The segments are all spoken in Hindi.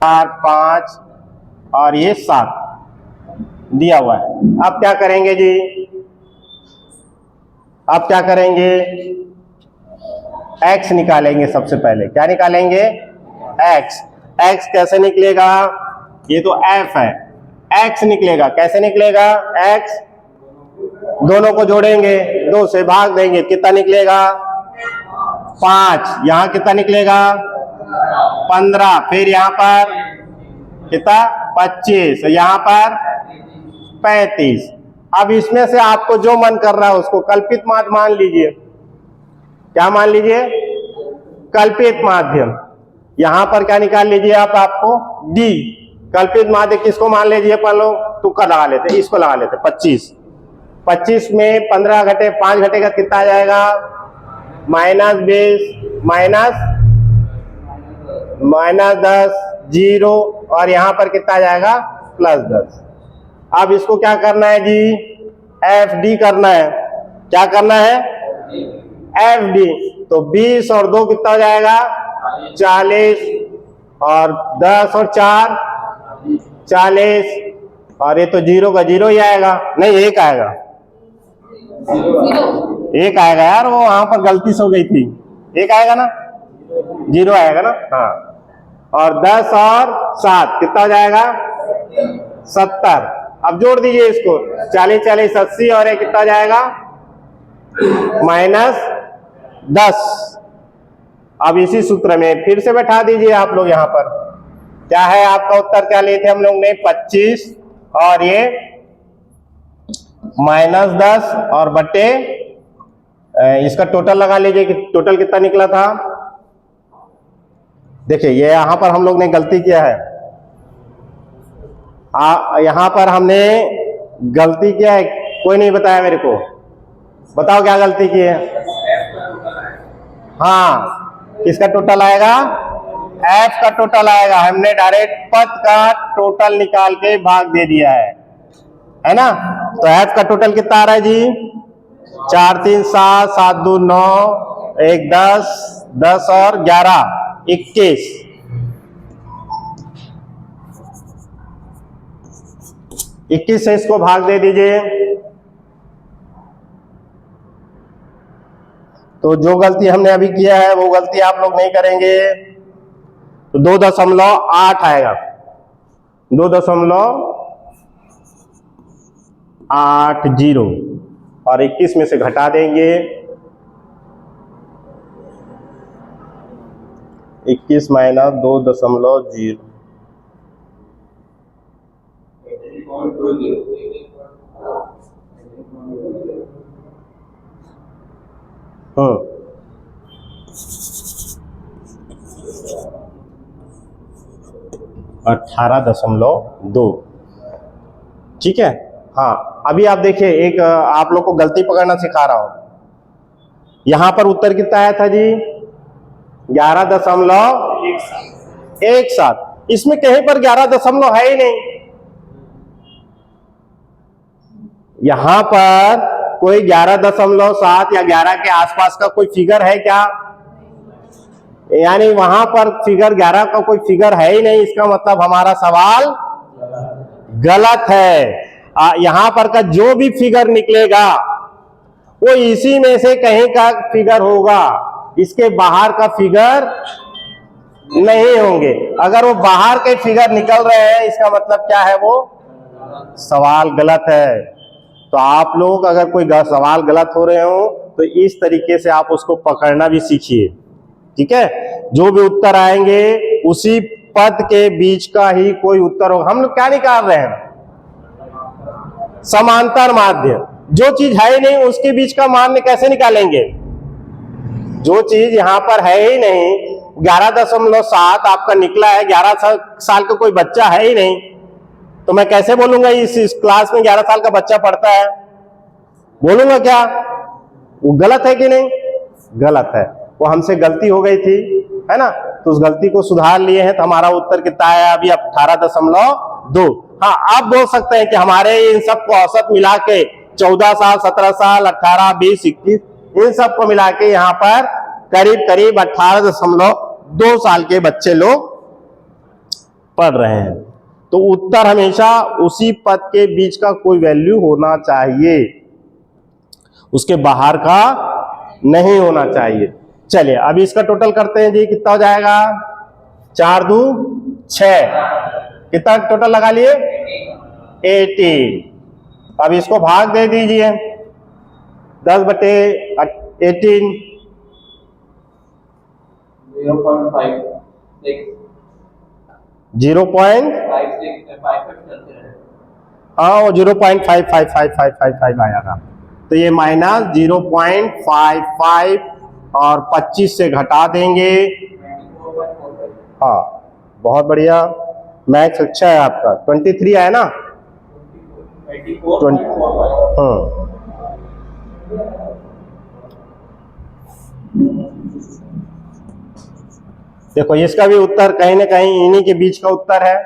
4 5 और ये 7 दिया हुआ है। अब क्या करेंगे जी, अब क्या करेंगे, x निकालेंगे। सबसे पहले क्या निकालेंगे, x। x कैसे निकलेगा, ये तो f है, x निकलेगा। कैसे निकलेगा x, दोनों को जोड़ेंगे, 2 से भाग देंगे, कितना निकलेगा 5। यहां कितना निकलेगा 15, फिर यहां पर कितना 25, यहां पर 35। अब इसमें से आपको जो मन कर रहा है उसको कल्पित माध्य मान लीजिए। क्या मान लीजिए, कल्पित माध्यम। यहां पर क्या निकाल लीजिए आप, आपको d। कल्पित माध्य किसको मान लीजिए, अपन लोग तुक्का लगा लेते, इसको लगा लेते। 25 25 में 15 घटे 5 घटेगा, कितना आ जाएगा -20 -10 0, और यहां पर कितना आ जाएगा +10। अब इसको क्या करना है जी, FD करना है। क्या करना है, FD। तो 20 और 2 कितना हो जाएगा 40, और 10 और 4 40, और ये तो 0 का 0 ही आएगा, नहीं 1 आएगा, 1 आएगा यार, वो वहां पर गलती से हो गई थी, 1 आएगा ना, 0 आएगा ना, हाँ। और 10 और 7 कितना हो जाएगा 70। अब जोड़ दीजिए इसको, 40 40 80, और ये कितना जाएगा -10। अब इसी सूत्र में फिर से बैठा दीजिए आप लोग। यहां पर क्या है, आपका उत्तर क्या लिए थे हम लोग ने 25, और ये -10 और बट्टे इसका टोटल लगा लीजिए कि टोटल कितना निकला था। देखिए ये यहां पर हम लोग ने गलती किया है, यहां पर हमने गलती किया है, कोई नहीं बताया मेरे को, बताओ क्या गलती की है। हाँ, किसका टोटल आएगा, f का टोटल आएगा। हमने डायरेक्ट पद का टोटल निकाल के भाग दे दिया है ना। तो f का टोटल कितना आ रहा है जी, 4 3 7 7 2 9 1 10 10 और 11 21। 21 से इसको भाग दे दीजिए। तो जो गलती हमने अभी किया है वो गलती आप लोग नहीं करेंगे। तो 2.8 आएगा, 2.80, और 21 में से घटा देंगे, 21 माइनस 2.0। हाँ 18.2, ठीक है। हाँ अभी आप देखिए, एक आप लोग को गलती पकड़ना सिखा रहा हूं। यहां पर उत्तर कितना आया था जी, 11.17। इसमें कहीं पर 11 है ही नहीं। यहां पर कोई 11.7 या 11 के आसपास का कोई फिगर है क्या, यानी वहां पर फिगर 11 का कोई फिगर है ही नहीं। इसका मतलब हमारा सवाल गलत है। यहां पर का जो भी फिगर निकलेगा वो इसी में से कहीं का फिगर होगा, इसके बाहर का फिगर नहीं होंगे। अगर वो बाहर के फिगर निकल रहे हैं, इसका मतलब क्या है, वो सवाल गलत है। तो आप लोग अगर कोई सवाल गलत हो रहे हो तो इस तरीके से आप उसको पकड़ना भी सीखिए, ठीक है। जो भी उत्तर आएंगे उसी पद के बीच का ही कोई उत्तर होगा। हम लोग क्या निकाल रहे हैं, समांतर माध्य। जो चीज है ही नहीं उसके बीच का माध्य कैसे निकालेंगे, जो चीज यहां पर है ही नहीं। 11.7 आपका निकला है, 11 साल का कोई बच्चा है ही नहीं, तो मैं कैसे बोलूंगा इस क्लास में 11 साल का बच्चा पढ़ता है, बोलूंगा क्या, वो गलत है कि नहीं, गलत है। वो हमसे गलती हो गई थी, है ना, तो उस गलती को सुधार लिए हैं। तो हमारा उत्तर कितना आया अभी, 18.2। हाँ आप बोल सकते हैं कि हमारे इन सबको औसत मिला के 14 साल 17 साल 18 20 21 इन सबको मिला के यहाँ पर करीब करीब 18.2 साल के बच्चे लोग पढ़ रहे हैं। तो उत्तर हमेशा उसी पद के बीच का कोई वैल्यू होना चाहिए, उसके बाहर का नहीं होना चाहिए। चलिए अब इसका टोटल करते हैं जी, कितना हो जाएगा? 4 2 6, कितना टोटल लगा लिए? 18। अब इसको भाग दे दीजिए, 10/18 हाँ वो 0.555555 आएगा। तो ये माइनस 0.55 और 25 से घटा देंगे। हाँ बहुत बढ़िया, मैथ्स अच्छा है आपका। 23 आया ना? 20। हाँ देखो इसका भी उत्तर कहीं ना कहीं इन्हीं के बीच का उत्तर है,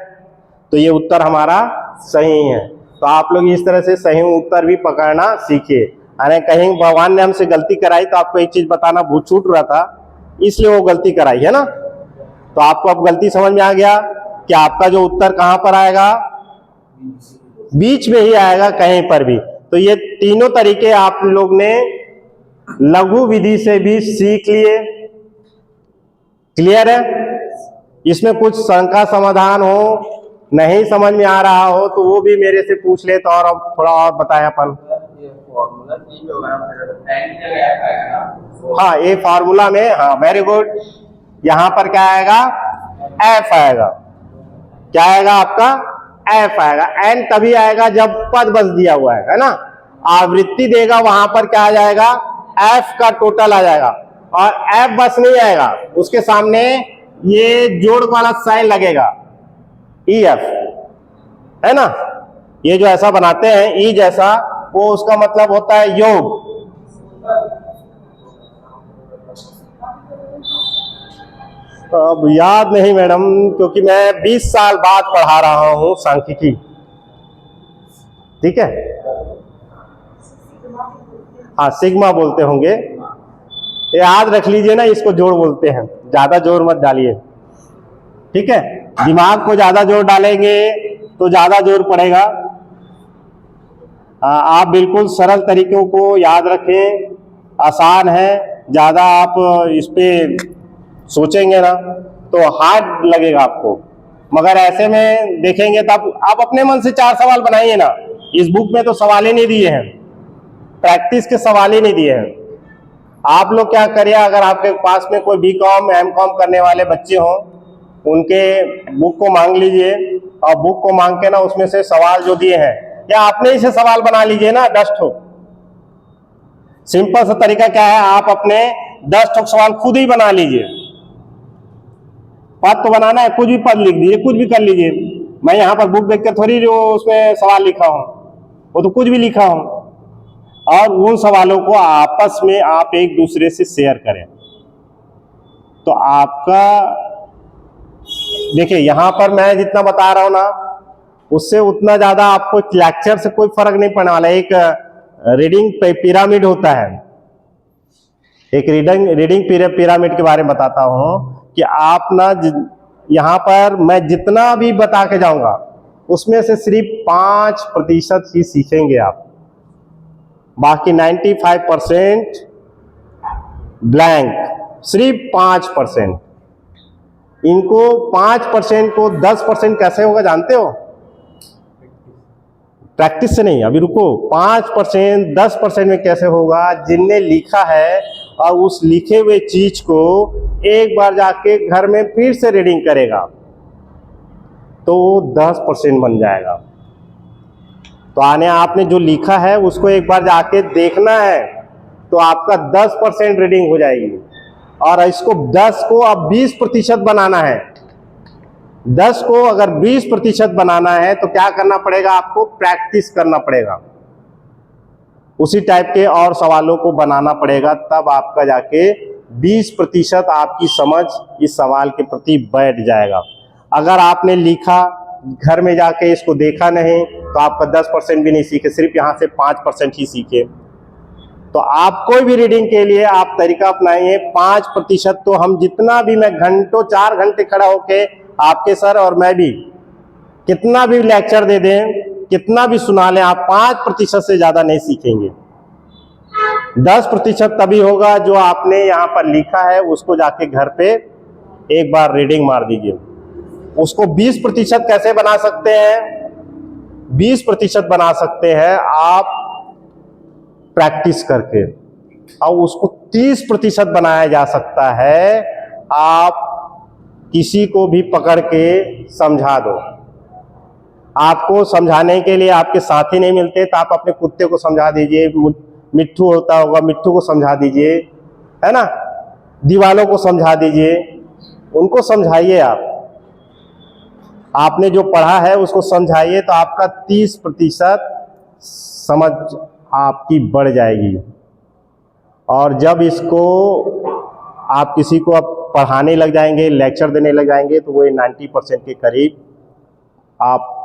तो ये उत्तर हमारा सही है। तो आप लोग इस तरह से सही उत्तर भी पकड़ना सीखिए। अरे कहीं भगवान ने हमसे गलती कराई तो आपको एक चीज बताना भूल छूट रहा था, इसलिए वो गलती कराई है ना। तो आपको अब गलती समझ में आ गया कि आपका जो उत्तर कहां पर आएगा? बीच में ही आएगा कहीं पर भी। तो ये तीनों तरीके आप लोग ने लघु विधि से भी सीख लिए। क्लियर है? इसमें कुछ शंका समाधान हो, नहीं समझ में आ रहा हो तो वो भी मेरे से पूछ ले, तो और अब थोड़ा और बताया अपन। हाँ ये फार्मूला में, हाँ वेरी गुड, यहां पर क्या आएगा? एफ आएगा। क्या आएगा आपका? एफ आएगा। एन तभी आएगा जब पद बस दिया हुआ है ना। आवृत्ति देगा वहां पर क्या आ जाएगा? एफ का टोटल आ जाएगा। और एफ बस नहीं आएगा, उसके सामने ये जोड़ वाला साइन लगेगा, ई एफ, है ना। ये जो ऐसा बनाते हैं ई जैसा, वो उसका मतलब होता है योग। अब याद नहीं मैडम, क्योंकि मैं 20 साल बाद पढ़ा रहा हूं सांख्यिकी। ठीक है, हाँ सिग्मा बोलते होंगे, याद रख लीजिए ना, इसको जोड़ बोलते हैं। ज्यादा जोर मत डालिए, ठीक है। दिमाग को ज्यादा जोर डालेंगे तो ज्यादा जोर पड़ेगा। आप बिल्कुल सरल तरीकों को याद रखें, आसान है। ज्यादा आप इस पे सोचेंगे ना तो हार्ड लगेगा आपको। मगर ऐसे में देखेंगे तब आप अपने मन से 4 सवाल बनाइए ना। इस बुक में तो सवाल ही नहीं दिए हैं, प्रैक्टिस के सवाल ही नहीं दिए हैं। आप लोग क्या करिए, अगर आपके पास में कोई बीकॉम एमकॉम करने वाले बच्चे हों, उनके बुक को मांग लीजिए और बुक को मांग के ना उसमें से सवाल जो दिए हैं, या अपने ही से सवाल बना लीजिए ना 10 ठो। सिंपल सा तरीका क्या है, आप अपने 10 ठो सवाल खुद ही बना लीजिए। पद तो बनाना है, कुछ भी पद लिख दीजिए, कुछ भी कर लीजिए। मैं यहाँ पर बुक देखकर थोड़ी जो उसमें सवाल लिखा हूं, वो तो कुछ भी लिखा हूं। और उन सवालों को आपस में आप एक दूसरे से शेयर करें, तो आपका देखिए यहां पर मैं जितना बता रहा हूं ना, उससे उतना ज्यादा आपको लेक्चर से कोई फर्क नहीं पड़ने वाला। एक रीडिंग पिरामिड होता है, एक रीडिंग पिरामिड के बारे में बताता हूं कि आप ना यहां पर मैं जितना भी बता के जाऊंगा उसमें से सिर्फ 5% ही सीखेंगे आप, बाकी 95% ब्लैंक। सिर्फ 5%। इनको 5% को 10% कैसे होगा जानते हो? प्रैक्टिस से नहीं, अभी रुको। 5% 10% में कैसे होगा? जिनने लिखा है और उस लिखे हुए चीज को एक बार जाके घर में फिर से रीडिंग करेगा तो 10% बन जाएगा। तो आने आपने जो लिखा है उसको एक बार जाके देखना है तो आपका 10% रीडिंग हो जाएगी। और इसको 10 को अब 20% बनाना है। 10 को अगर 20% बनाना है तो क्या करना पड़ेगा? आपको प्रैक्टिस करना पड़ेगा, उसी टाइप के और सवालों को बनाना पड़ेगा, तब आपका जाके 20% आपकी समझ इस सवाल के प्रति बैठ जाएगा। अगर आपने लिखा, घर में जाके इसको देखा नहीं, तो आपका 10% भी नहीं सीखे, सिर्फ यहाँ से 5% ही सीखे। तो आप कोई भी रीडिंग के लिए आप तरीका अपनाइए। 5% तो हम जितना भी, मैं घंटों 4 घंटे खड़ा होके आपके सर और मैं भी कितना भी लेक्चर दे दें, कितना भी सुना लें, आप 5% से ज्यादा नहीं सीखेंगे। 10% तभी होगा जो आपने यहाँ पर लिखा है, उसको जाके घर पे एक बार रीडिंग मार दीजिए। उसको 20% कैसे बना सकते हैं? 20% बना सकते हैं आप प्रैक्टिस करके, और उसको 30% बनाया जा सकता है आप किसी को भी पकड़ के समझा दो। आपको समझाने के लिए आपके साथी नहीं मिलते तो आप अपने कुत्ते को समझा दीजिए, मिट्ठू होता होगा, मिट्ठू को समझा दीजिए, है ना, दीवालों को समझा दीजिए, उनको समझाइए। आपने जो पढ़ा है उसको समझाइए, तो आपका 30% समझ आपकी बढ़ जाएगी। और जब इसको आप किसी को अब पढ़ाने लग जाएंगे, लेक्चर देने लग जाएंगे, तो वो 90% के करीब आप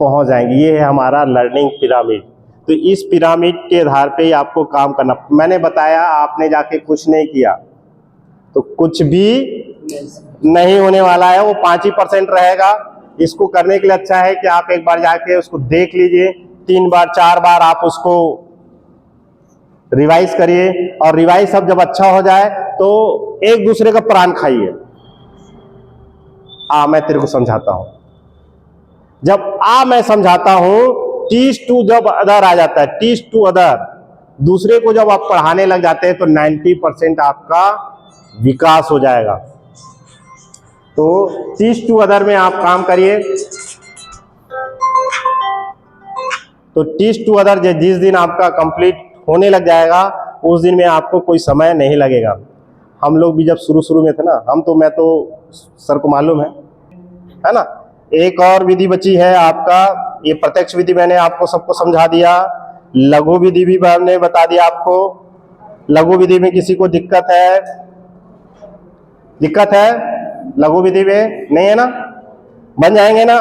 पहुंच जाएंगे। ये है हमारा लर्निंग पिरामिड। तो इस पिरामिड के आधार पे ही आपको काम करना। मैंने बताया, आपने जाके कुछ नहीं किया तो कुछ भी नहीं होने वाला है, वो 5% रहेगा। इसको करने के लिए अच्छा है कि आप एक बार जाके उसको देख लीजिए, 3 बार 4 बार आप उसको रिवाइज करिए, और रिवाइज सब जब अच्छा हो जाए तो एक दूसरे का प्राण खाइए। मैं तेरे को समझाता हूं, जब मैं समझाता हूं, टीच टू जब अदर आ जाता है, टीच टू अदर, दूसरे को जब आप पढ़ाने लग जाते हैं तो 90% आपका विकास हो जाएगा। तो टीच टू अदर में आप काम करिए। तो टीच टू अदर जिस दिन आपका कंप्लीट होने लग जाएगा, उस दिन में आपको कोई समय नहीं लगेगा। हम लोग भी जब शुरू में थे ना, मैं तो सर को मालूम है ना। एक और विधि बची है आपका, ये प्रत्यक्ष विधि मैंने आपको सबको समझा दिया। लघु विधि भी मैंने बता दिया आपको। लघु विधि में किसी को दिक्कत है लघु विधि में? नहीं है ना? बन जाएंगे ना?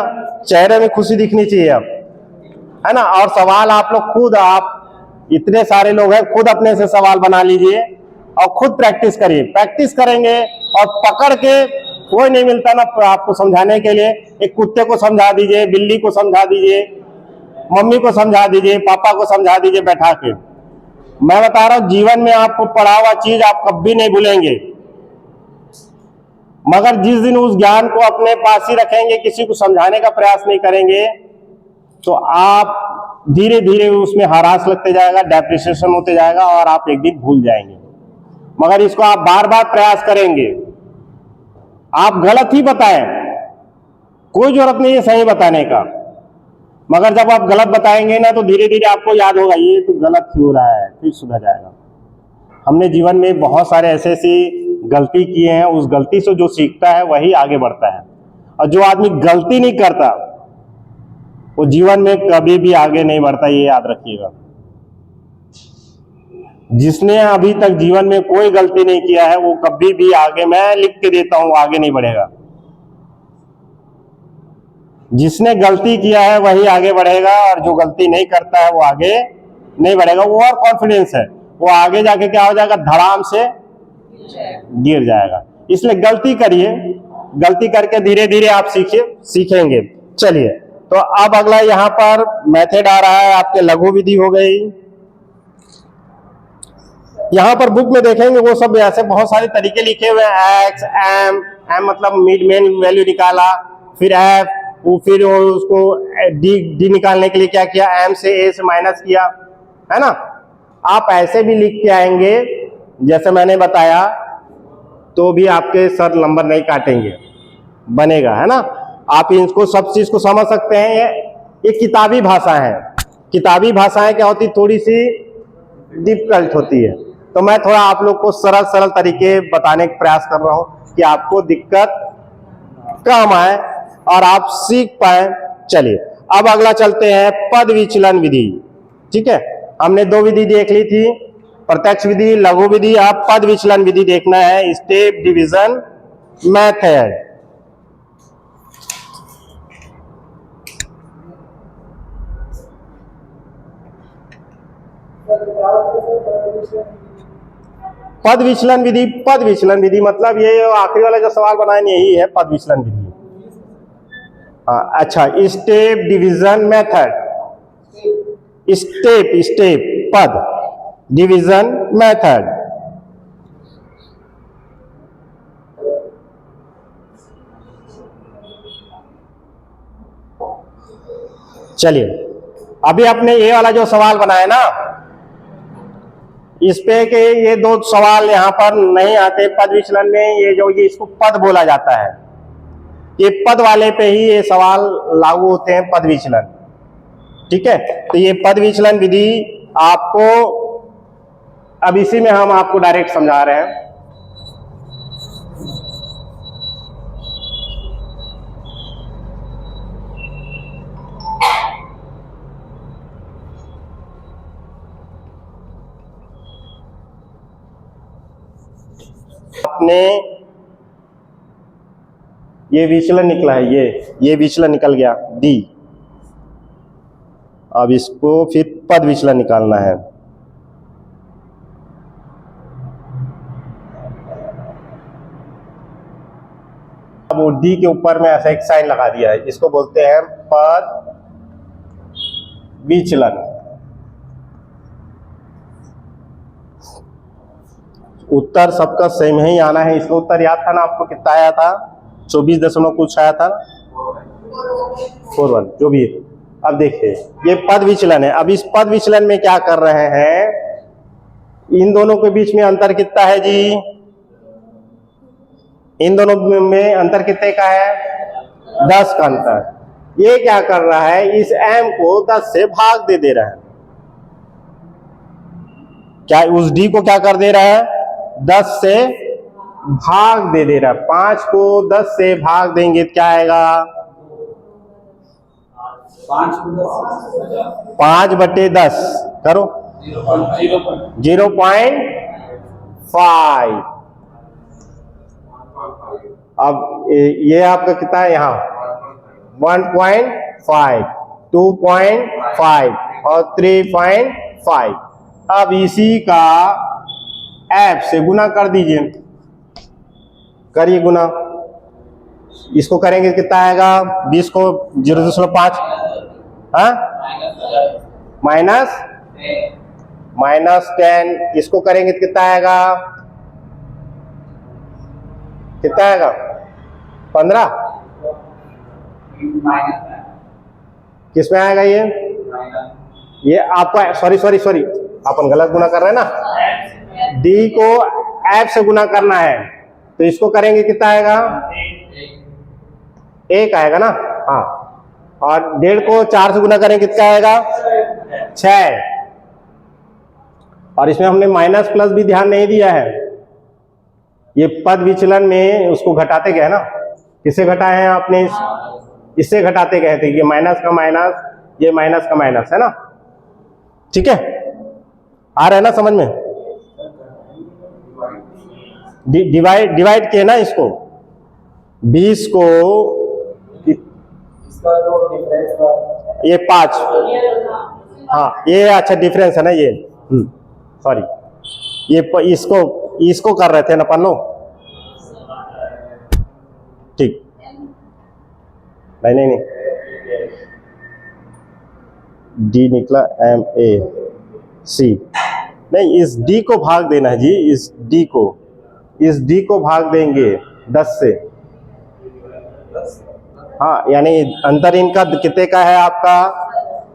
चेहरे में खुशी दिखनी चाहिए अब, है ना। और सवाल आप लोग खुद, आप इतने सारे लोग हैं, खुद अपने से सवाल बना लीजिए और खुद प्रैक्टिस करिए। प्रैक्टिस करेंगे और पकड़ के, कोई नहीं मिलता ना आपको समझाने के लिए, एक कुत्ते को समझा दीजिए, बिल्ली को समझा दीजिए, मम्मी को समझा दीजिए, पापा को समझा दीजिए बैठा के। मैं बता रहा हूं, जीवन में आपको पढ़ा हुआ चीज आप कभी नहीं भूलेंगे, मगर जिस दिन उस ज्ञान को अपने पास ही रखेंगे, किसी को समझाने का प्रयास नहीं करेंगे, तो आप धीरे धीरे उसमें हरास लगते जाएगा, डेप्रिसिएशन होते जाएगा, और आप एक दिन भूल जाएंगे। मगर इसको आप बार बार प्रयास करेंगे। आप गलत ही बताएं, कोई जरूरत नहीं है सही बताने का, मगर जब आप गलत बताएंगे ना, तो धीरे धीरे आपको याद होगा ये तो गलत ही हो रहा है, फिर सुधर जाएगा। हमने जीवन में बहुत सारे ऐसी गलती किए हैं, उस गलती से जो सीखता है वही आगे बढ़ता है, और जो आदमी गलती नहीं करता वो जीवन में कभी भी आगे नहीं बढ़ता, ये याद रखिएगा। जिसने अभी तक जीवन में कोई गलती नहीं किया है, वो कभी भी आगे, मैं लिख के देता हूं, आगे नहीं बढ़ेगा। जिसने गलती किया है वही आगे बढ़ेगा, और जो गलती नहीं करता है वो आगे नहीं बढ़ेगा। वो और कॉन्फिडेंस है, वो आगे जाके क्या हो जाएगा, धड़ाम से गिर जाएगा। इसलिए गलती करिए, गलती करके धीरे धीरे आप सीखेंगे। चलिए, तो अब अगला यहाँ पर मेथड आ रहा है आपके, लघु विधि हो गई। यहाँ पर बुक में देखेंगे वो सब ऐसे बहुत सारे तरीके लिखे हुए हैं। एक्स, एम मतलब मिड मेन वैल्यू निकाला, फिर एफ, फिर उसको डी निकालने के लिए क्या किया, एम से ए से माइनस किया, है ना। आप ऐसे भी लिख के आएंगे जैसे मैंने बताया, तो भी आपके सर नंबर नहीं काटेंगे, बनेगा, है ना। आप इनको सब चीज को समझ सकते हैं। ये किताबी भाषा है। किताबी भाषाएं क्या होती, थोड़ी सी डिफिकल्ट होती है, तो मैं थोड़ा आप लोग को सरल तरीके बताने का प्रयास कर रहा हूं कि आपको दिक्कत कम आए और आप सीख पाए। चलिए, अब अगला चलते हैं पद विचलन विधि। ठीक है, हमने 2 विधि देख ली थी, प्रत्यक्ष विधि, लघु विधि। अब पद विचलन विधि देखना है, स्टेप डिवीजन मेथड। पद विचलन विधि मतलब ये आखिरी वाला जो सवाल बनाए यही है पद विचलन विधि। अच्छा, स्टेप डिवीजन मेथड, स्टेप पद डिवीजन मेथड। चलिए, अभी आपने ये वाला जो सवाल बनाया ना, इस पे के ये दो सवाल यहां पर नहीं आते पद विचलन में। ये इसको पद बोला जाता है, ये पद वाले पे ही ये सवाल लागू होते हैं, पद विचलन। ठीक है, तो ये पद विचलन विधि आपको अब इसी में हम आपको डायरेक्ट समझा रहे हैं। आपने ये विचलन निकला है, ये विचलन निकल गया डी। अब इसको फिर पद विचलन निकालना है। अब वो डी के ऊपर में ऐसा एक साइन लगा दिया है, इसको बोलते हैं पद विचलन। उत्तर सबका सेम ही आना है। इसका उत्तर याद था ना आपको, कितना आया था? 24 कुछ आया था, 41 जो भी। अब देखिए, ये पद विचलन है। अब इस पद विचलन में क्या कर रहे हैं, इन दोनों के बीच में अंतर कितना है जी? इन दोनों में अंतर कितने का है? 10 का अंतर। ये क्या कर रहा है, इस m को 10 से भाग दे रहा है। क्या उस d को क्या कर दे रहा है? 10 से भाग दे रहा है। 5 को 10 से भाग देंगे तो क्या आएगा? 5/10 करो, 0.5। अब ये आपका कितना है यहाँ? 1.5, 2.5 और 3.5। अब इसी का f से गुना कर दीजिए, करिए गुना। इसको करेंगे कितना आएगा? 20 को 0.5 -10। इसको करेंगे तो कितना आएगा? कितना आएगा? 15। किसमें आएगा ये आपका? सॉरी अपन गलत गुना कर रहे हैं ना। d को f से गुना करना है, तो इसको करेंगे कितना आएगा? 1 आएगा ना। हाँ, और 1.5 को 4 से गुना करेंगे कितना आएगा? 6। और इसमें हमने माइनस प्लस भी ध्यान नहीं दिया है। ये पद विचलन में उसको घटाते गए ना। किसे घटाए हैं आपने? इससे घटाते गए थे। ये माइनस का माइनस, ये माइनस का माइनस है ना। ठीक है, आ रहा है ना समझ में? डिवाइड किए ना इसको, 20 को इसका जो डिफरेंस था ये 5। हाँ, ये अच्छा डिफरेंस है ना ये। सॉरी, ये इसको कर रहे थे ना पन्नो। ठीक, नहीं, डी निकला MAC। नहीं, इस डी को भाग देना है जी। इस डी को भाग देंगे 10 से। हाँ, यानी अंतर इनका कितने का है आपका?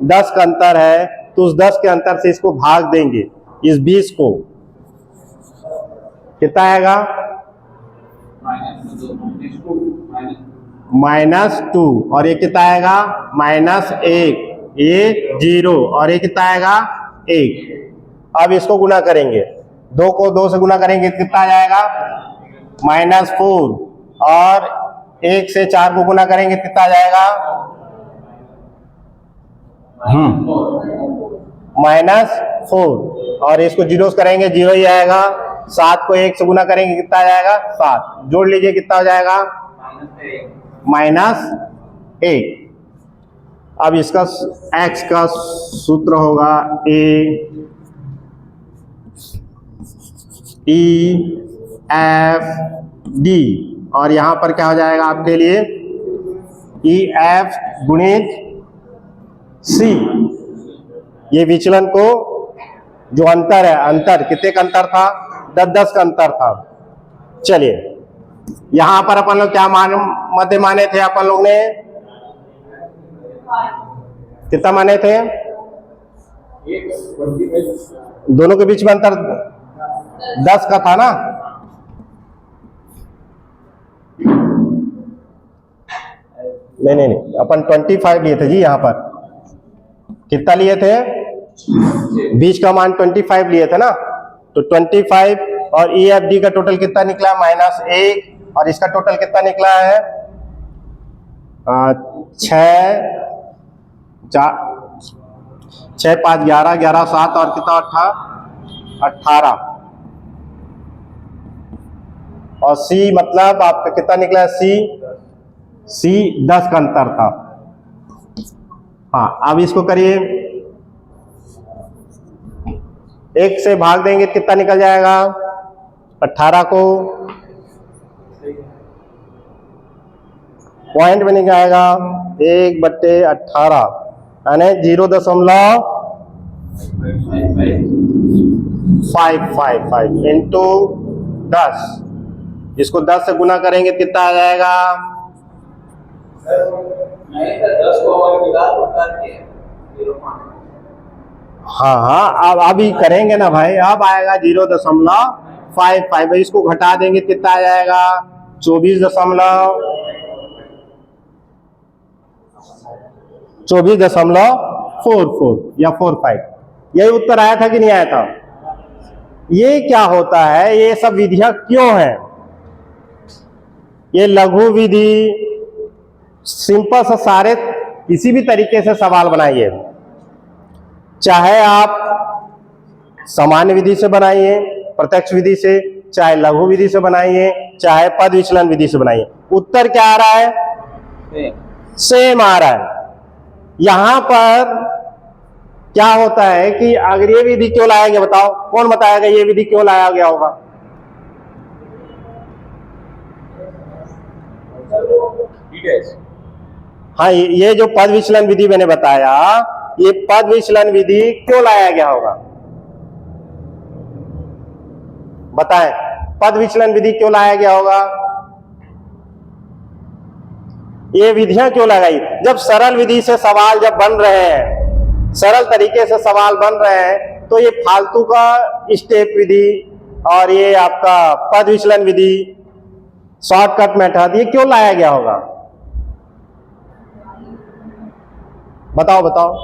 10 का अंतर है, तो उस 10 के अंतर से इसको भाग देंगे। इस 20 को कितना आएगा? -2। और ये कितना आएगा? -1। ये 0 और ये कितना आएगा? 1। अब इसको गुना करेंगे, 2 को 2 से गुना करेंगे कितना आ जाएगा? -4। और 1 से 4 को गुना करेंगे कितना आ जाएगा? -4। और इसको 0 करेंगे 0 ही आएगा। 7 को 1 से गुना करेंगे कितना आ जाएगा? 7। जोड़ लीजिए कितना हो जाएगा? -1। अब इसका x का सूत्र होगा AEFD। और यहां पर क्या हो जाएगा आपके लिए? ई एफ गुणित सी, ये विचलन को जो अंतर है, अंतर कितने का अंतर था, 10-10 का अंतर था। चलिए यहां पर अपन लोग क्या मध्य माने थे, अपन लोग ने कितना माने थे, दोनों के बीच में अंतर 10 का था ना। नहीं, अपन 25 लिए थे जी, यहां पर कितना लिए थे, बीच का मान 25 लिए थे ना। तो 25 और ई एफ डी का टोटल कितना निकला, -1, और इसका टोटल कितना निकला है, 6 5 11 11 7 और कितना 18, और सी मतलब आपका कितना निकला है, सी 10 का अंतर था। हाँ अब इसको करिए, 1 से भाग देंगे कितना निकल जाएगा, 18 को पॉइंट में निकल आएगा 1/18 यानी 0.555 इंटू 10। इसको 10 से गुना करेंगे कितना आ जाएगा, हाँ अब अभी करेंगे ना भाई, अब आएगा 0.55। इसको घटा देंगे कितना आ जाएगा, 24.44 या 45। यही उत्तर आया था कि नहीं आया था। ये क्या होता है, ये सब विधियां क्यों हैं, ये लघु विधि सिंपल सा, सारे किसी भी तरीके से सवाल बनाइए, चाहे आप सामान्य विधि से बनाइए, प्रत्यक्ष विधि से, चाहे लघु विधि से बनाइए, चाहे पद विचलन विधि से बनाइए, उत्तर क्या आ रहा है, सेम आ रहा है। यहां पर क्या होता है कि अगर ये विधि क्यों लाया गया, बताओ कौन बताएगा ये विधि क्यों लाया गया होगा, हाँ ये जो पद विचलन विधि मैंने बताया, ये पद विचलन विधि क्यों लाया गया होगा, बताएं, पद विचलन विधि क्यों लाया गया होगा, ये विधियां क्यों लगाई। जब सरल विधि से सवाल जब बन रहे हैं, सरल तरीके से सवाल बन रहे हैं, तो ये फालतू का स्टेप विधि और ये आपका पद विचलन विधि, शॉर्टकट मेथड, ये क्यों लाया गया होगा, बताओ।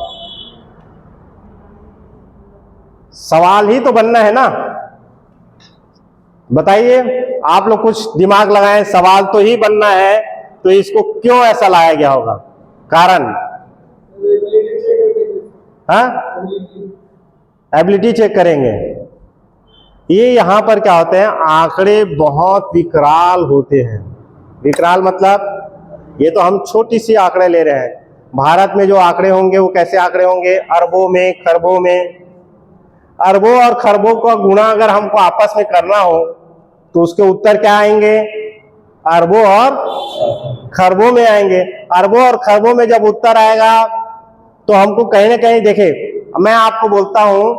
सवाल ही तो बनना है ना, बताइए, आप लोग कुछ दिमाग लगाएं, सवाल तो ही बनना है, तो इसको क्यों ऐसा लाया गया होगा, कारण, हाँ एबिलिटी चेक करेंगे। ये यहां पर क्या होते हैं, आंकड़े बहुत विकराल होते हैं। विकराल मतलब ये तो हम छोटी सी आंकड़े ले रहे हैं, भारत में जो आंकड़े होंगे वो कैसे आंकड़े होंगे, अरबों में, खरबों में। अरबों और खरबों का गुणा अगर हमको आपस में करना हो तो उसके उत्तर क्या आएंगे, अरबों और खरबों में आएंगे। अरबों और खरबों में जब उत्तर आएगा तो हमको कहीं ना कहीं, देखे मैं आपको बोलता हूं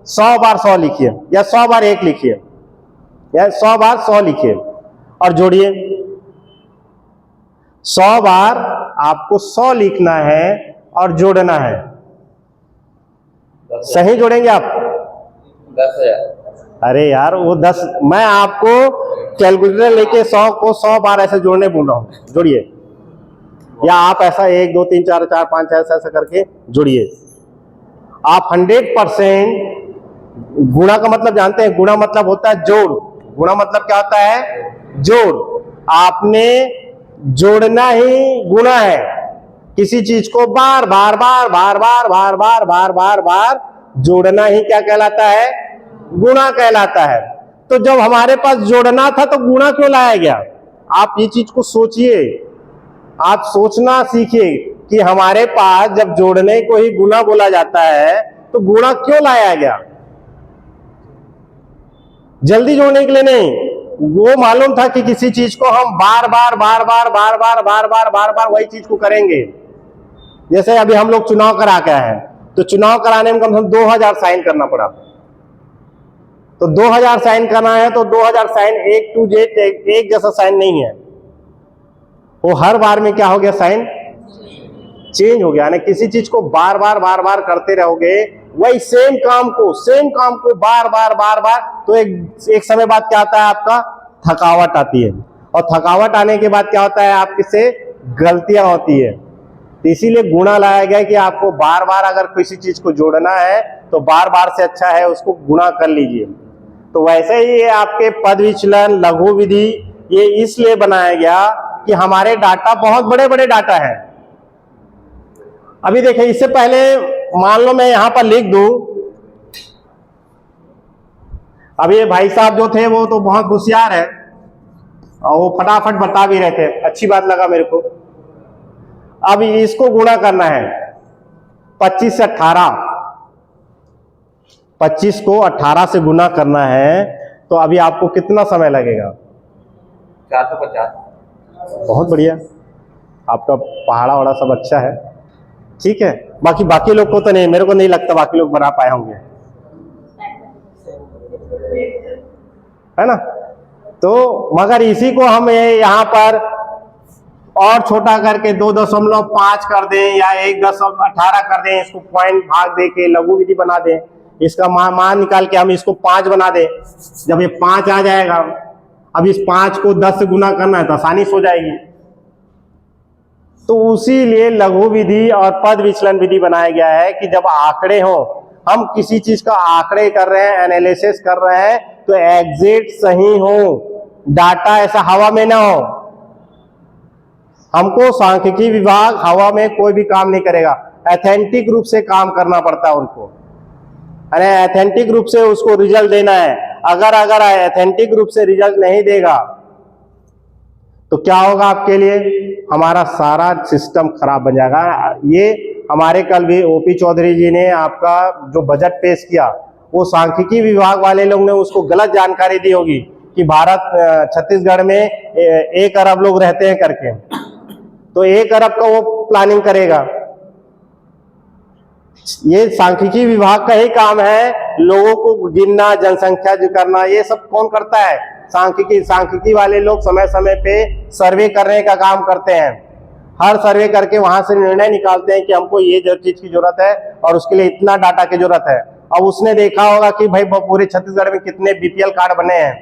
100 बार 100 लिखिए, या 100 बार 1 लिखिए, या 100 बार 100 लिखिए और जोड़िए। 100 बार आपको 100 लिखना है और जोड़ना है, सही जोड़ेंगे आप, 10,000। अरे यार वो 10, मैं आपको कैलकुलेटर लेके 100 को 100 बार ऐसे जोड़ने बोल रहा हूं, जोड़िए, या आप ऐसा 1 2 3 4 4 5 ऐसा करके जोड़िए। आप 100% गुणा का मतलब जानते हैं, गुणा मतलब होता है जोड़, गुणा मतलब क्या होता है, जोड़। आपने जोड़ना ही गुणा है, किसी चीज को बार बार बार बार बार बार बार बार बार बार जोड़ना ही क्या कहलाता है, गुणा कहलाता है। तो जब हमारे पास जोड़ना था तो गुणा क्यों लाया गया, आप ये चीज को सोचिए, आप सोचना सीखिए कि हमारे पास जब जोड़ने को ही गुणा बोला जाता है तो गुणा क्यों लाया गया, जल्दी जोड़ने के लिए नहीं, वो मालूम था कि किसी चीज को हम बार बार वही चीज को करेंगे। जैसे अभी हम लोग चुनाव करा के आए हैं, तो चुनाव कराने में कम से कम 2000 साइन करना पड़ा। तो 2000 साइन करना है तो 2000 साइन एक टू जेड एक जैसा साइन नहीं है, वो हर बार में क्या हो गया, साइन चेंज हो गया। यानी किसी चीज को बार बार करते रहोगे, वही सेम काम को बार बार, तो एक समय बाद क्या आता है, आपका थकावट आती है। और थकावट आने के बाद क्या होता है, आपसे गलतियां होती है। तो इसीलिए गुणा लाया गया कि आपको बार बार अगर किसी चीज को जोड़ना है तो बार बार से अच्छा है उसको गुणा कर लीजिए। तो वैसे ही आपके पद विचलन, लघु विधि, ये इसलिए बनाया गया कि हमारे डाटा बहुत बड़े बड़े डाटा है। अभी देखिए, इससे पहले मान लो मैं यहां पर लिख दूं, अब ये भाई साहब जो थे वो तो बहुत होशियार है और वो फटाफट बता भी रहे थे, अच्छी बात लगा मेरे को। अब इसको गुणा करना है 25 से 18, 25 को 18 से गुणा करना है, तो अभी आपको कितना समय लगेगा? 450। बहुत बढ़िया, आपका पहाड़ा वहाड़ा सब अच्छा है, ठीक है। बाकी लोग को तो नहीं, मेरे को नहीं लगता बाकी लोग बना पाए होंगे, है ना। तो मगर इसी को हम यहाँ पर और छोटा करके 2.5 कर दें या 1.18 कर दें, इसको पॉइंट भाग दे के लघु विधि बना दें, इसका मान निकाल के हम इसको 5 बना दें। जब ये 5 आ जाएगा, अब इस 5 को 10 से गुना करना है तो आसानी से हो जाएगी। तो उसी लिए लघु विधि और पद विचलन विधि बनाया गया है कि जब आंकड़े हो, हम किसी चीज का आंकड़े कर रहे हैं, एनालिसिस कर रहे हैं, तो एग्जैक्ट सही हो, डाटा ऐसा हवा में ना हो। हमको सांख्यिकी विभाग हवा में कोई भी काम नहीं करेगा, एथेंटिक रूप से काम करना पड़ता है उनको, अरे एथेंटिक रूप से उसको रिजल्ट देना है। अगर एथेंटिक रूप से रिजल्ट नहीं देगा तो क्या होगा आपके लिए, हमारा सारा सिस्टम खराब बन जाएगा। ये हमारे कल भी ओपी चौधरी जी ने आपका जो बजट पेश किया, वो सांख्यिकी विभाग वाले लोग ने उसको गलत जानकारी दी होगी कि भारत छत्तीसगढ़ में 1 अरब लोग रहते हैं करके, तो 1 अरब का वो प्लानिंग करेगा। ये सांख्यिकी विभाग का ही काम है, लोगों को गिनना, जनसंख्या करना, ये सब कौन करता है, सांख्यिकी वाले लोग समय समय पे सर्वे करने का काम करते हैं। हर सर्वे करके वहां से निर्णय निकालते हैं कि हमको ये चीज की जरूरत है और उसके लिए इतना डाटा की जरूरत है। अब उसने देखा होगा कि भाई पूरे छत्तीसगढ़ में कितने बीपीएल कार्ड बने हैं,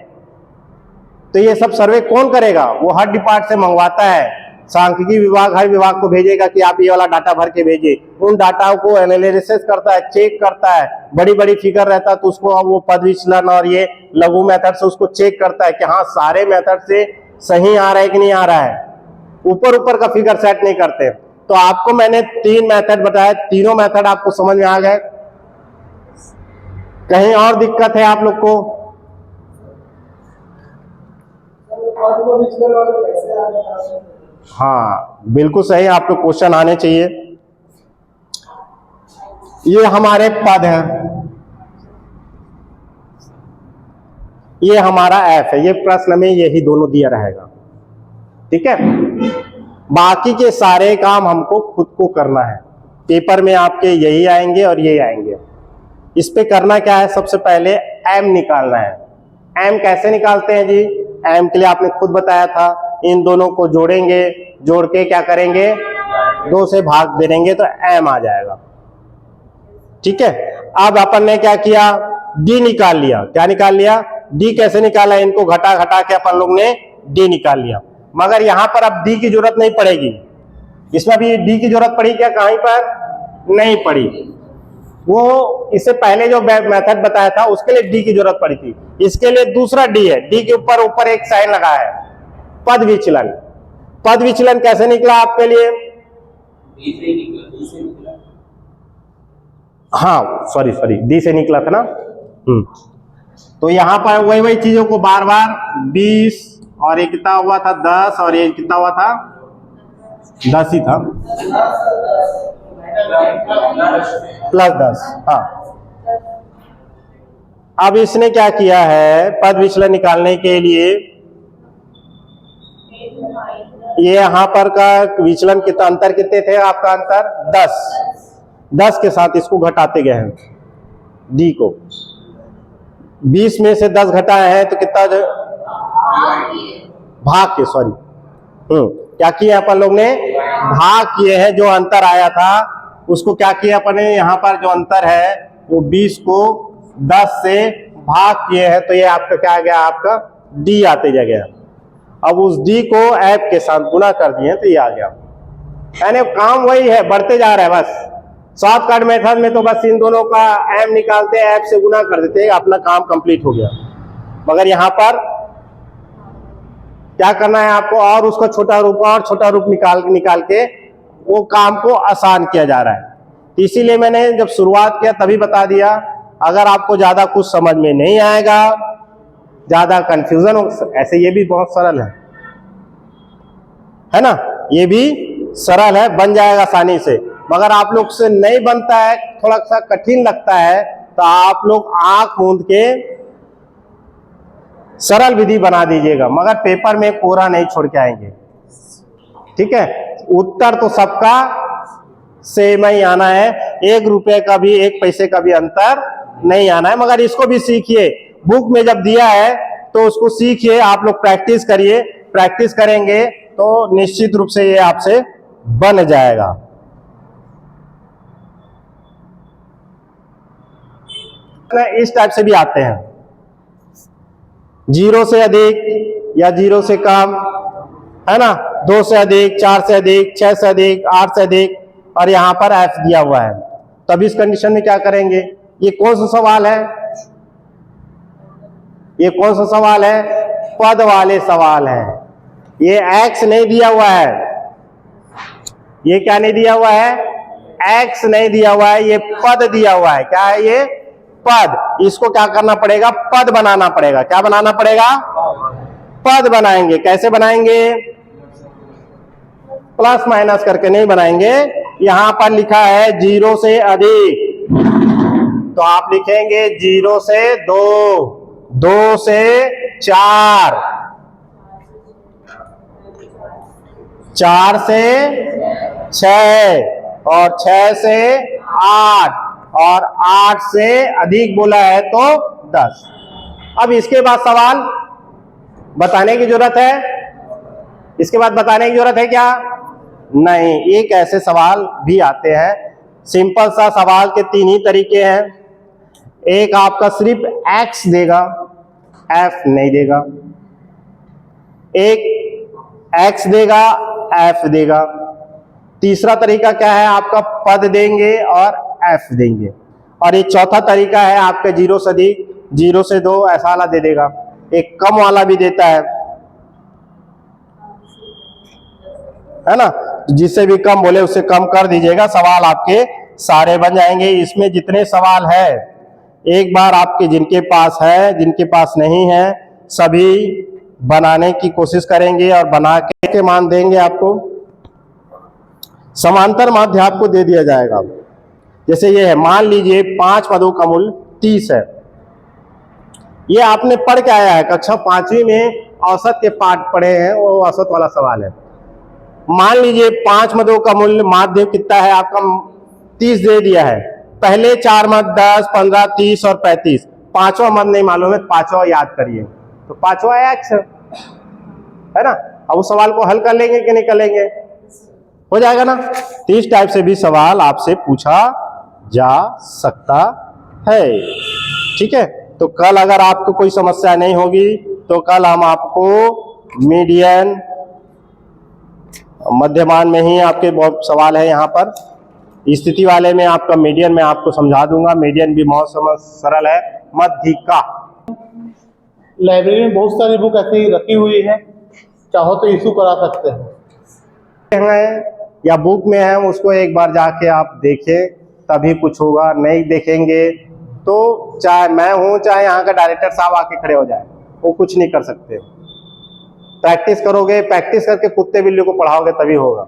तो ये सब सर्वे कौन करेगा, वो हर डिपार्ट से मंगवाता है। सांख्यिकी विभाग हर विभाग को भेजेगा कि आप ये वाला डाटा भर के भेजिए, उन डाटा को एनालिसिस करता है, चेक करता है, बड़ी बड़ी फिगर रहता है तो उसको अब वो पद विचलन और ये लघु मेथड से उसको चेक करता है कि हाँ सारे मेथड से सही आ रहा है कि नहीं आ रहा है, ऊपर का फिगर सेट नहीं करते। तो आपको मैंने 3 मेथड बताया, तीनों मेथड आपको समझ में आ गए, कहीं और दिक्कत है आप लोग को? हाँ बिल्कुल सही, आपको क्वेश्चन आने चाहिए। ये हमारे पद है, ये हमारा एफ है, ये प्रश्न में यही दोनों दिया रहेगा, ठीक है। बाकी के सारे काम हमको खुद को करना है, पेपर में आपके यही आएंगे और यही आएंगे। इस पे करना क्या है, सबसे पहले एम निकालना है। एम कैसे निकालते हैं जी, एम के लिए आपने खुद बताया था, इन दोनों को जोड़ेंगे, जोड़ के क्या करेंगे, 2 से भाग दे देंगे तो एम आ जाएगा, ठीक है। अब अपन ने क्या किया, डी निकाल लिया। क्या निकाल लिया, डी कैसे निकाला, इनको घटा घटा के अपन लोग ने डी निकाल लिया। मगर यहां पर अब डी की जरूरत नहीं पड़ेगी, इसमें भी डी की जरूरत पड़ी क्या, कहीं पर नहीं पड़ी। वो इससे पहले जो मेथड बताया था उसके लिए डी की जरूरत पड़ी थी, इसके लिए दूसरा डी है, डी के ऊपर एक साइन लगा है, पद विचलन। पद विचलन कैसे निकला आपके लिए, डी से निकला। हाँ सॉरी डी से निकला था ना। तो यहां पर वही चीजों को बार बार 20 और ये कितना हुआ था 10 और ये कितना हुआ था 10 ही था, +10। हाँ अब इसने क्या किया है, पद विचलन निकालने के लिए ये यहाँ पर का विचलन कितना, अंतर कितने थे आपका, अंतर 10, 10 के साथ इसको घटाते गए हैं डी को, 20 में से 10 घटाए हैं तो कितना भाग के, सॉरी क्या किया अपन लोग ने, भाग किए हैं। जो अंतर आया था उसको क्या किया अपन ने, यहाँ पर जो अंतर है वो 20 को 10 से भाग किए हैं, तो ये आपका क्या आ गया, आपका डी आते जा गया। अब उस डी को एफ के साथ गुना कर दिए तो ये आ गया, यानी काम वही है, बढ़ते जा रहा है। बस शॉर्टकट मेथड में तो बस इन दोनों का एम निकालते हैं, एफ से गुना कर देते हैं, अपना काम कंप्लीट हो गया। मगर यहाँ पर क्या करना है आपको, और उसका छोटा रूप और छोटा रूप निकाल के वो काम को आसान किया जा रहा है। इसीलिए मैंने जब शुरुआत किया तभी बता दिया, अगर आपको ज्यादा कुछ समझ में नहीं आएगा, ज्यादा कंफ्यूजन हो, ऐसे ये भी बहुत सरल है ना, ये भी सरल है, बन जाएगा आसानी से। मगर आप लोग से नहीं बनता है, थोड़ा सा कठिन लगता है, तो आप लोग आंख मूंद के सरल विधि बना दीजिएगा, मगर पेपर में कोरा नहीं छोड़ के आएंगे, ठीक है। उत्तर तो सबका सेम ही आना है, 1 रुपए का भी 1 पैसे का भी अंतर नहीं आना है। मगर इसको भी सीखिए, बुक में जब दिया है तो उसको सीखिए, आप लोग प्रैक्टिस करिए, प्रैक्टिस करेंगे तो निश्चित रूप से ये आपसे बन जाएगा। इस टाइप से भी आते हैं, 0 से अधिक या 0 से कम, है ना, 2 से अधिक, 4 से अधिक, 6 से अधिक, 8 से अधिक, और यहां पर एफ दिया हुआ है। तब इस कंडीशन में क्या करेंगे, ये कौन सा सवाल है, ये कौन सा सवाल है, पद वाले सवाल है। ये एक्स नहीं दिया हुआ है, ये क्या नहीं दिया हुआ है, एक्स नहीं दिया हुआ है, ये पद दिया हुआ है। क्या है ये, पद। इसको क्या करना पड़ेगा, पद बनाना पड़ेगा। क्या बनाना पड़ेगा, पद बनाएंगे। कैसे बनाएंगे, प्लस माइनस करके नहीं बनाएंगे। यहां पर लिखा है 0 से अधिक, तो आप लिखेंगे 0 से 2, 2 से 4, 4 से 6, और 6 से 8, और 8 से अधिक बोला है तो 10। अब इसके बाद सवाल बताने की जरूरत है, इसके बाद बताने की जरूरत है क्या, नहीं। एक ऐसे सवाल भी आते हैं, सिंपल सा सवाल के 3 ही तरीके हैं। एक आपका सिर्फ x देगा, f नहीं देगा। एक x देगा, f देगा। तीसरा तरीका क्या है, आपका पद देंगे और f देंगे। और एक चौथा तरीका है आपके 0 से अधिक, 0 से 2 ऐसा वाला दे देगा। एक कम वाला भी देता है ना, जिससे भी कम बोले उससे कम कर दीजिएगा, सवाल आपके सारे बन जाएंगे। इसमें जितने सवाल है एक बार आपके जिनके पास है, जिनके पास नहीं है, सभी बनाने की कोशिश करेंगे और बना के मान देंगे आपको। समांतर माध्य आपको दे दिया जाएगा। जैसे ये है, मान लीजिए 5 पदों का मूल्य 30 है। ये आपने पढ़ के आया है, कक्षा 5वीं में औसत के पाठ पढ़े हैं, वो औसत वाला सवाल है। मान लीजिए 5 मदों का मूल्य माध्य कितना है आपका, 30 दे दिया है। पहले 4 मद 10, 15, 30 और 35, 5वां मद नहीं मालूम है, 5वां याद करिए, तो 5वां एक्स है ना। अब उस सवाल को हल कर लेंगे कि नहीं कर लेंगे, हो जाएगा ना। 30 टाइप से भी सवाल आपसे पूछा जा सकता है, ठीक है। तो कल अगर आपको कोई समस्या नहीं होगी तो कल हम आपको मीडियन, मध्यमान में ही आपके बहुत सवाल है यहाँ पर, स्थिति वाले में आपका मीडियन में आपको समझा दूंगा। मीडियन भी बहुत सरल है। मध्यिका, लाइब्रेरी में बहुत सारी बुक ऐसी रखी हुई है, चाहो तो इशू करा सकते हैं या बुक में है, उसको एक बार जाके आप देखें तभी कुछ होगा। नहीं देखेंगे तो चाहे मैं हूं, चाहे यहाँ का डायरेक्टर साहब आके खड़े हो जाए, वो कुछ नहीं कर सकते। प्रैक्टिस करोगे, प्रैक्टिस करके कुत्ते बिल्ली को पढ़ाओगे तभी होगा,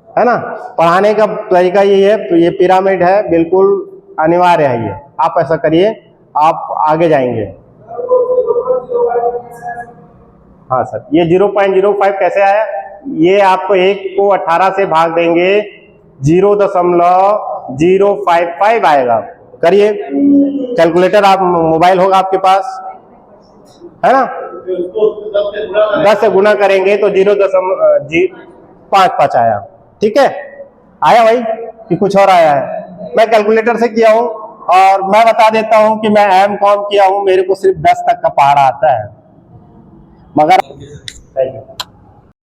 है ना। पढ़ाने का तरीका यही है, तो ये पिरामिड है, बिल्कुल अनिवार्य है ये। आप ऐसा करिए, आप आगे जाएंगे। हाँ सर, ये 0.05 कैसे आया? ये आपको 1 को 18 से भाग देंगे 0.055 आएगा। करिए कैलकुलेटर, आप मोबाइल होगा आपके पास, है ना? 10 से गुना करेंगे तो 0.55 आया। ठीक है, आया भाई कि कुछ और आया है? मैं कैलकुलेटर से किया हूं और मैं बता देता हूं कि मैं M.Com किया हूं, मेरे को सिर्फ 10 तक का पहाड़ा आता है, मगर